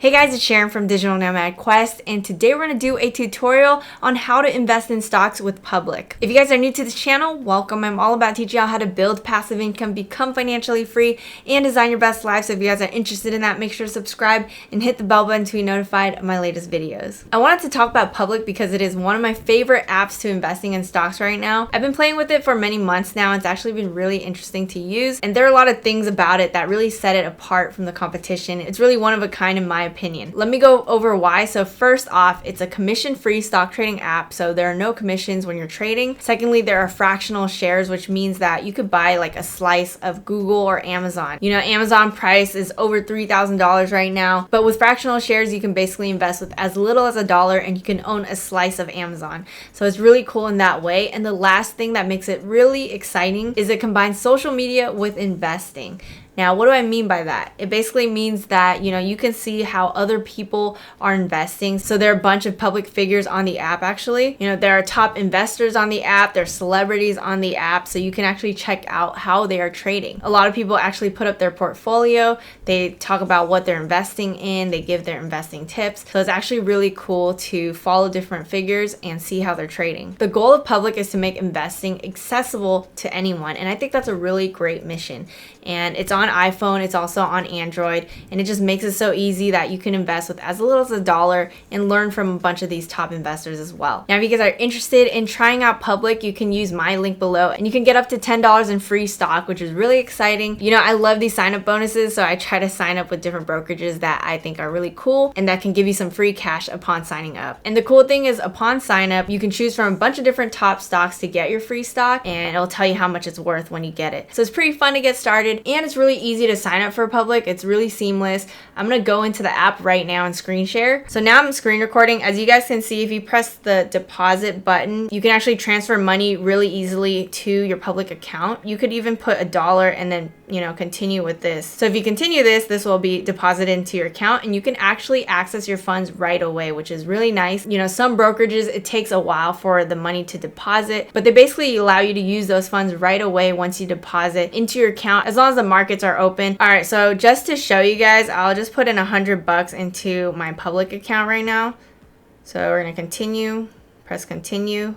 Hey guys, it's Sharon from Digital Nomad Quest, and today we're going to do a tutorial on how to invest in stocks with Public. If you guys are new to this channel, welcome. I'm all about teaching you how to build passive income, become financially free, and design your best life. So if you guys are interested in that, make sure to subscribe and hit the bell button to be notified of my latest videos. I wanted to talk about Public because it is one of my favorite apps to investing in stocks right now. I've been playing with it for many months now. It's actually been really interesting to use, and there are a lot of things about it that really set it apart from the competition. It's really one of a kind in my opinion. Let me go over why. So first off, it's a commission-free stock trading app, so there are no commissions when you're trading. Secondly, there are fractional shares, which means that you could buy like a slice of Google or Amazon. You know, Amazon price is over $3,000 right now, but with fractional shares, you can basically invest with as little as $1 and you can own a slice of Amazon. So it's really cool in that way. And the last thing that makes it really exciting is it combines social media with investing. Now, what do I mean by that? It basically means that, you can see how other people are investing. So there are a bunch of public figures on the app actually. There are top investors on the app, there are celebrities on the app, so you can actually check out how they are trading. A lot of people actually put up their portfolio, they talk about what they're investing in, they give their investing tips. So it's actually really cool to follow different figures and see how they're trading. The goal of Public is to make investing accessible to anyone, and I think that's a really great mission. And it's on iPhone, it's also on Android, and it just makes it so easy that you can invest with as little as $1 and learn from a bunch of these top investors as well. Now, if you guys are interested in trying out Public, you can use my link below and you can get up to $10 in free stock, which is really exciting. I love these sign up bonuses, so I try to sign up with different brokerages that I think are really cool and that can give you some free cash upon signing up. And the cool thing is, upon sign up, you can choose from a bunch of different top stocks to get your free stock, and it'll tell you how much it's worth when you get it. So it's pretty fun to get started, and it's really easy to sign up for Public. It's really seamless. I'm gonna go into the app right now and screen share. So now I'm screen recording. As you guys can see, if you press the deposit button, you can actually transfer money really easily to your Public account. You could even put $1 and then continue with this. So if you continue this will be deposited into your account, and you can actually access your funds right away, which is really nice. Some brokerages, it takes a while for the money to deposit, but they basically allow you to use those funds right away once you deposit into your account, as long as the markets are open. All right, so just to show you guys, I'll just put in $100 into my Public account right now. So we're gonna continue, press continue,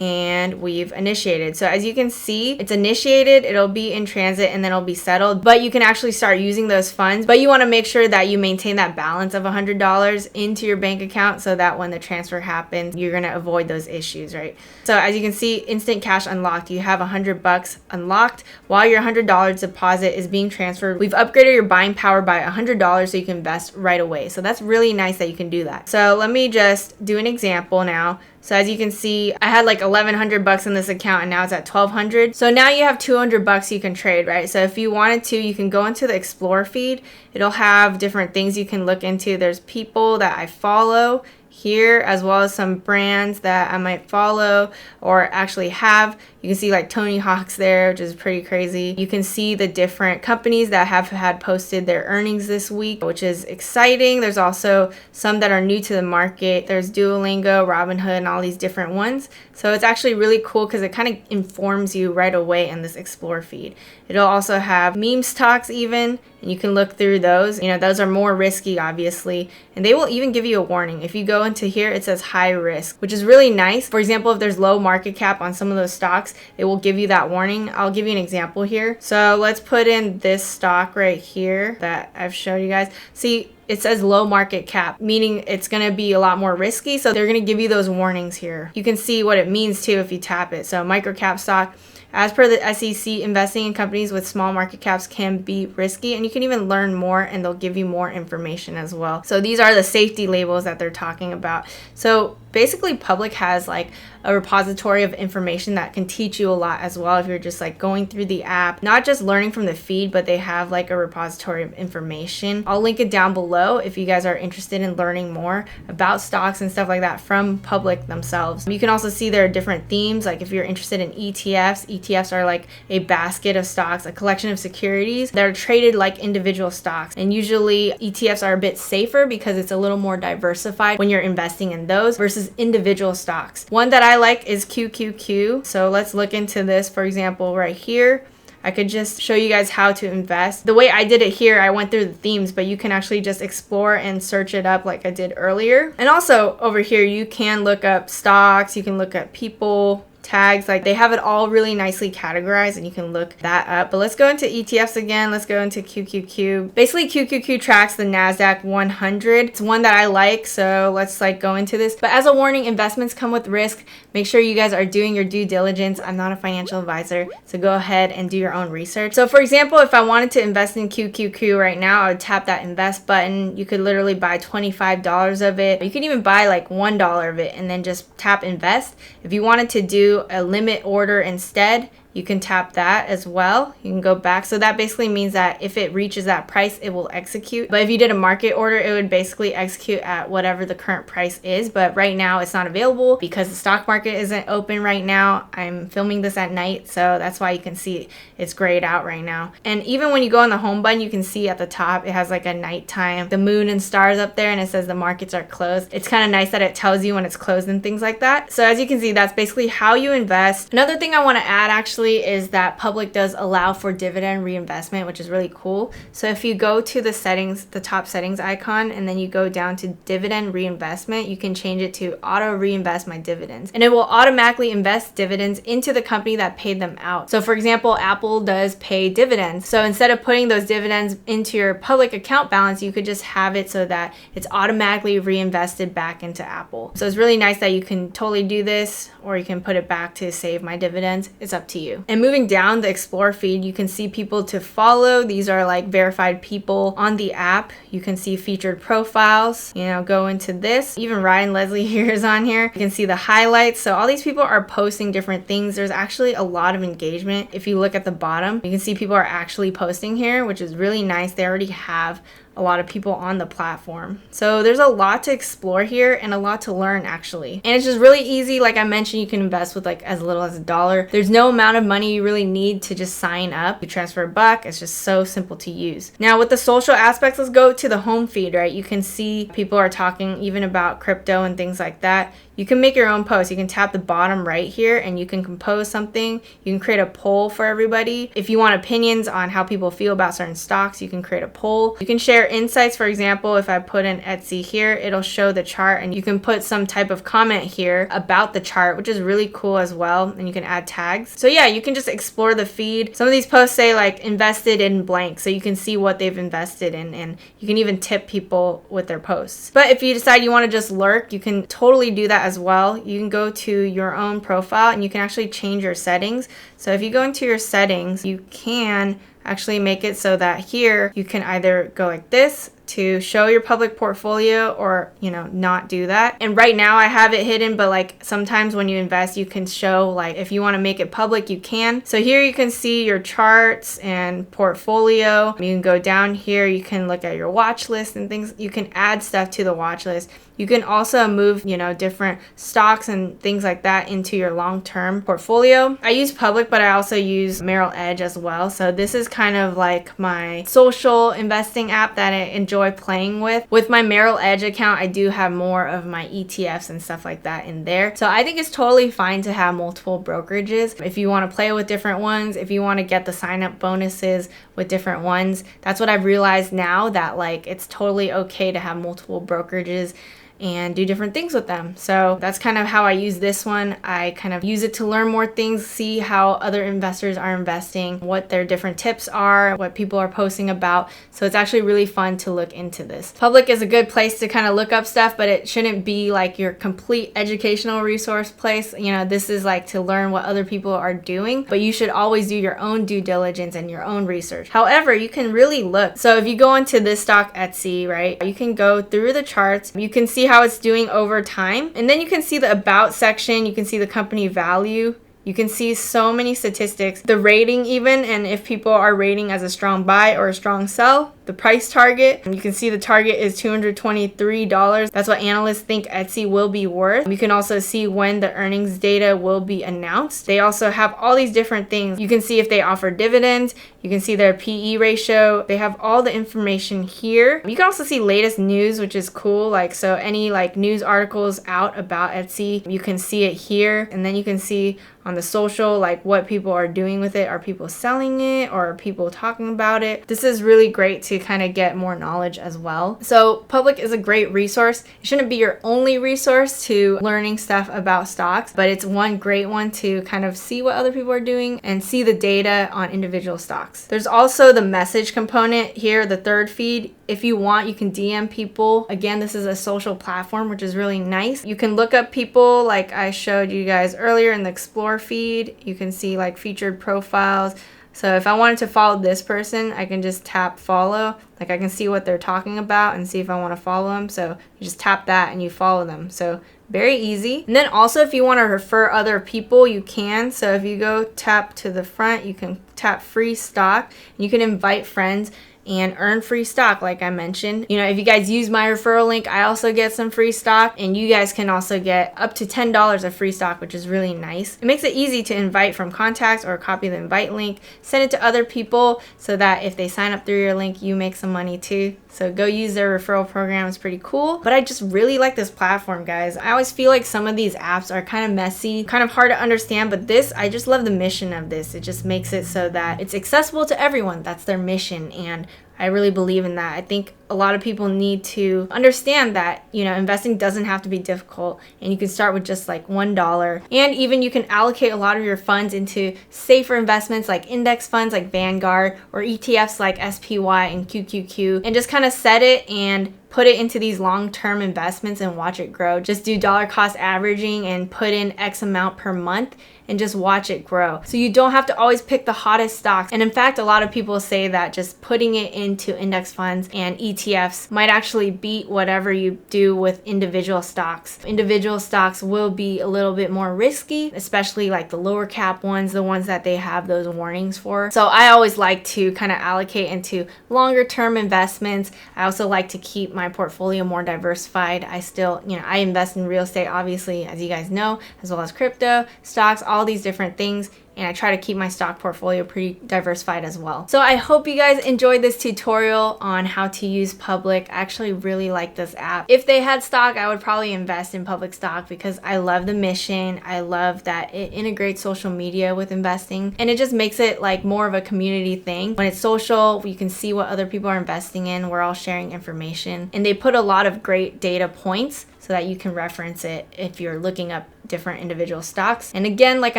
and we've initiated. So as you can see, it's initiated, it'll be in transit, and then it'll be settled, but you can actually start using those funds. But you want to make sure that you maintain that balance of $100 into your bank account so that when the transfer happens, you're going to avoid those issues, right? So as you can see, instant cash unlocked. You have $100 unlocked while your $100 deposit is being transferred. We've upgraded your buying power by $100 so you can invest right away. So that's really nice that you can do that. So let me just do an example now. So as you can see, I had like $1,100 in this account, and now it's at $1,200. So now you have $200 you can trade, right? So if you wanted to, you can go into the Explore feed. It'll have different things you can look into. There's people that I follow here, as well as some brands that I might follow or actually have. You can see like Tony Hawk's there, which is pretty crazy. You can see the different companies that have had posted their earnings this week, which is exciting. There's also some that are new to the market. There's Duolingo, Robinhood, and all these different ones. So it's actually really cool because it kind of informs you right away in this Explore feed. It'll also have meme stocks even, and you can look through those. Those are more risky, obviously, and they will even give you a warning. If you go into here, it says high risk, which is really nice. For example, if there's low market cap on some of those stocks, it will give you that warning. I'll give you an example here. So let's put in this stock right here that I've showed you guys. See, it says low market cap, meaning it's going to be a lot more risky. So they're going to give you those warnings here. You can see what it means too if you tap it. So microcap stock. As per the SEC, investing in companies with small market caps can be risky, and you can even learn more, and they'll give you more information as well. So these are the safety labels that they're talking about. So basically, Public has like a repository of information that can teach you a lot as well if you're just like going through the app, not just learning from the feed, but they have like a repository of information. I'll link it down below if you guys are interested in learning more about stocks and stuff like that from Public themselves. You can also see there are different themes, like if you're interested in ETFs. ETFs are like a basket of stocks, a collection of securities that are traded like individual stocks. And usually ETFs are a bit safer because it's a little more diversified when you're investing in those versus individual stocks. One that I like is QQQ. So let's look into this. For example, right here, I I could just show you guys how to invest. The way I did it here, I went through the themes, but you can actually just explore and search it up like I did earlier. And also over here, you can look up stocks, you can look up people, tags, like they have it all really nicely categorized and you can look that up. But let's go into ETFs again. Let's go into QQQ. Basically QQQ tracks the NASDAQ 100. It's one that I like, so let's like go into this. But as a warning, investments come with risk. Make sure you guys are doing your due diligence. I'm not a financial advisor, so go ahead and do your own research. So for example, if I wanted to invest in QQQ right now, I would tap that invest button. You could literally buy $25 of it. You can even buy like $1 of it and then just tap invest. If you wanted to do a limit order instead, you can tap that as well. You can go back. So that basically means that if it reaches that price, it will execute. But if you did a market order, it would basically execute at whatever the current price is. But right now it's not available because the stock market isn't open right now. I'm filming this at night, so that's why you can see it's grayed out right now. And even when you go on the home button, you can see at the top, it has like a nighttime, the moon and stars up there, and it says the markets are closed. It's kind of nice that it tells you when it's closed and things like that. So as you can see, that's basically how you invest. Another thing I want to add actually is that Public does allow for dividend reinvestment, which is really cool. So if you go to the settings, the top settings icon, and then you go down to dividend reinvestment, you can change it to auto reinvest my dividends, and it will automatically invest dividends into the company that paid them out. So for example, Apple does pay dividends. So instead of putting those dividends into your Public account balance, you could just have it so that it's automatically reinvested back into Apple. So it's really nice that you can totally do this, or you can put it back to save my dividends. It's up to you. And moving down the Explore feed, you can see people to follow. These are like verified people on the app. You can see featured profiles, go into this. Even Ryan Leslie here is on here. You can see the highlights. So all these people are posting different things. There's actually a lot of engagement. If you look at the bottom, you can see people are actually posting here, which is really nice. They already have a lot of people on the platform. So there's a lot to explore here and a lot to learn actually. And it's just really easy. Like I mentioned, you can invest with like as little as $1. There's no amount of money you really need to just sign up. You transfer a buck. It's just so simple to use. Now with the social aspects, let's go to the home feed, right? You can see people are talking even about crypto and things like that. You can make your own post. You can tap the bottom right here and you can compose something. You can create a poll for everybody. If you want opinions on how people feel about certain stocks, you can create a poll. You can share insights. For example, if I put in Etsy here, it'll show the chart and you can put some type of comment here about the chart, which is really cool as well. And you can add tags. So yeah, you can just explore the feed. Some of these posts say like invested in blank, so you can see what they've invested in, and you can even tip people with their posts. But if you decide you want to just lurk, you can totally do that as well. You can go to your own profile and you can actually change your settings. So if you go into your settings, you can actually make it so that here you can either go like this to show your public portfolio, or not do that. And right now I have it hidden, but like sometimes when you invest, you can show, like if you want to make it public, you can. So here you can see your charts and portfolio. You can go down here, you can look at your watch list and things. You can add stuff to the watch list. You can also move, different stocks and things like that into your long-term portfolio. I use Public, but I also use Merrill Edge as well. So this is kind of like my social investing app that I enjoy playing with. With my Merrill Edge account, I do have more of my ETFs and stuff like that in there. So I think it's totally fine to have multiple brokerages. If you want to play with different ones, if you want to get the sign-up bonuses with different ones, that's what I've realized now, that like it's totally okay to have multiple brokerages and do different things with them. So that's kind of how I use this one. I kind of use it to learn more things, see how other investors are investing, what their different tips are, what people are posting about. So it's actually really fun to look into this. Public is a good place to kind of look up stuff, but it shouldn't be like your complete educational resource place. This is like to learn what other people are doing, but you should always do your own due diligence and your own research. However, you can really look. So if you go into this stock Etsy, right, you can go through the charts. You can see how it's doing over time, and then you can see the about section. You can see the company value. You can see so many statistics, the rating even, and if people are rating as a strong buy or a strong sell, the price target. You can see the target is $223. That's what analysts think Etsy will be worth. You can also see when the earnings data will be announced. They also have all these different things. You can see if they offer dividends. You can see their PE ratio. They have all the information here. You can also see latest news, which is cool. So any news articles out about Etsy, you can see it here. And then you can see on the social, like what people are doing with it. Are people selling it or are people talking about it? This is really great to kind of get more knowledge as well. So Public is a great resource. It shouldn't be your only resource to learning stuff about stocks, but it's one great one to kind of see what other people are doing and see the data on individual stocks. There's also the message component here, the third feed. If you want, you can DM people. Again, this is a social platform, which is really nice. You can look up people like I showed you guys earlier in the Explore feed. You can see like featured profiles. So if I wanted to follow this person, I can just tap follow. Like I can see what they're talking about and see if I want to follow them. So you just tap that and you follow them. So very easy. And then also if you want to refer other people, you can. So if you go tap to the front, you can tap free stock. And you can invite friends and earn free stock like I mentioned. You know, if you guys use my referral link, I also get some free stock, and you guys can also get up to $10 of free stock, which is really nice. It makes it easy to invite from contacts or copy the invite link, send it to other people so that if they sign up through your link, you make some money too. So go use their referral program. It's pretty cool. But I just really like this platform, guys. I always feel like some of these apps are kind of messy, kind of hard to understand, but this, I just love the mission of this. It just makes it so that it's accessible to everyone. That's their mission, and I really believe in that. I think a lot of people need to understand that, you know, investing doesn't have to be difficult, and you can start with just like $1. And even you can allocate a lot of your funds into safer investments like index funds like Vanguard or ETFs like SPY and QQQ, and just kind of set it and put it into these long-term investments and watch it grow. Just do dollar cost averaging and put in X amount per month and just watch it grow. So you don't have to always pick the hottest stocks. And in fact, a lot of people say that just putting it into index funds and ETFs might actually beat whatever you do with individual stocks. Individual stocks will be a little bit more risky, especially like the lower cap ones, the ones that they have those warnings for. So I always like to kind of allocate into longer term investments. I also like to keep my portfolio more diversified. I still, you know, I invest in real estate, obviously, as you guys know, as well as crypto, stocks, all these different things. And I try to keep my stock portfolio pretty diversified as well. So I hope you guys enjoyed this tutorial on how to use Public. I actually really like this app. If they had stock, I would probably invest in Public stock because I love the mission. I love that it integrates social media with investing, and it just makes it like more of a community thing. When it's social, you can see what other people are investing in. We're all sharing information, and they put a lot of great data points so that you can reference it if you're looking up different individual stocks. And again, like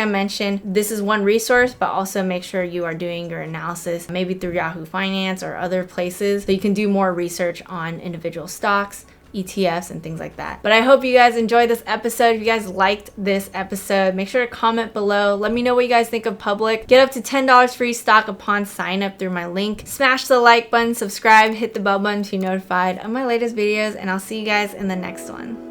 I mentioned, this is one resource, but also make sure you are doing your analysis, maybe through Yahoo Finance or other places, so you can do more research on individual stocks, ETFs, and things like that. But I hope you guys enjoyed this episode. If you guys liked this episode, make sure to comment below. Let me know what you guys think of Public. Get up to $10 free stock upon sign up through my link. Smash the like button, subscribe, hit the bell button to be notified of my latest videos, and I'll see you guys in the next one.